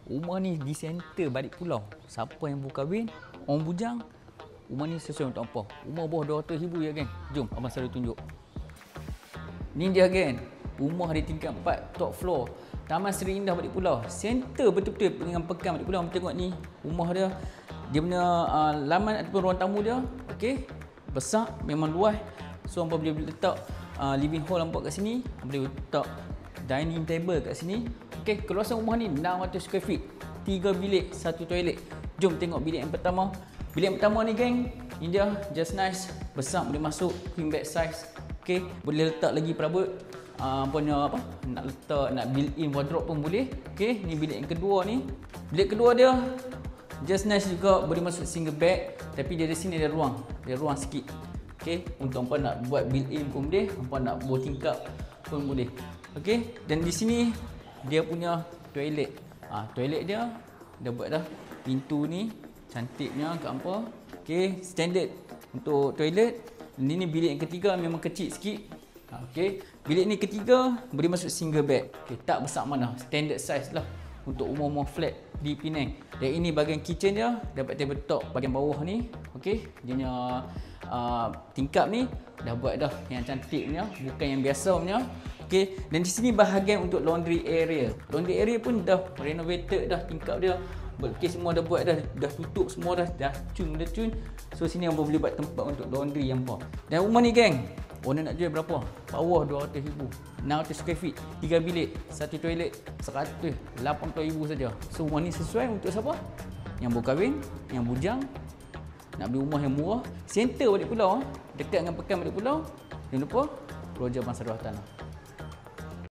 Rumah ni di center balik pulau. Siapa yang baru kahwin, orang bujang, rumah ni sesuai untuk apa? Rumah bawah 200,000 ya geng. Jom abang selalu tunjuk. Ni dia geng. Rumah di tingkat 4 top floor. Taman Seri Indah Balik Pulau. Center betul-betul dengan pekan Balik Pulau. Tengok ni rumah dia. Dia punya laman ataupun ruang tamu dia. Okey. Besar, memang luas. So hampa boleh letak living hall nampak kat sini. Boleh letak dining table kat sini. Okey, keluasan rumah ni 600 square feet. 3 bilik, 1 toilet. Jom tengok bilik yang pertama. Bilik yang pertama ni geng, ini dia just nice, besar, boleh masuk, queen bed size. Okey, boleh letak lagi perabot. Punya apa? Nak built in wardrobe pun boleh. Okey, ni bilik yang kedua ni. Bilik kedua dia just nice juga, boleh masuk single bed, tapi dia di sini ada ruang. Dia ruang sikit. Okey, untuk hangpa nak buat built in pun boleh, hangpa nak bawah tingkap pun boleh. Okey, dan di sini dia punya toilet. Toilet dia dah buat dah. Pintu ni cantiknya kat hangpa. Okey, standard untuk toilet. Ini bilik yang ketiga, memang kecil sikit. Okey, bilik ni ketiga boleh masuk single bed. Okey, tak besar mana, standard size lah untuk rumah-rumah flat di Penang. Dan ini bahagian kitchen dia, dapat tabletop bahagian bawah ni. Okey, dia punya tingkap ni dah buat dah yang cantik punya, bukan yang biasa punya. Okey, dan di sini bahagian untuk laundry area. Laundry area pun dah renovated dah, tingkap dia. Okey, semua dah buat dah tutup semua dah cun. So sini hangpa boleh buat tempat untuk laundry hangpa. Dan rumah ni geng, owner nak jual berapa? Bawah 200,000. 600 square feet, 3 bilik, 1 toilet, 180,000 saja. So rumah ni sesuai untuk siapa? Yang baru kahwin, yang bujang, nak beli rumah yang murah, center Balik Pulau, dekat dengan pekan Balik Pulau. Jangan lupa Roger Bangsa Tanah.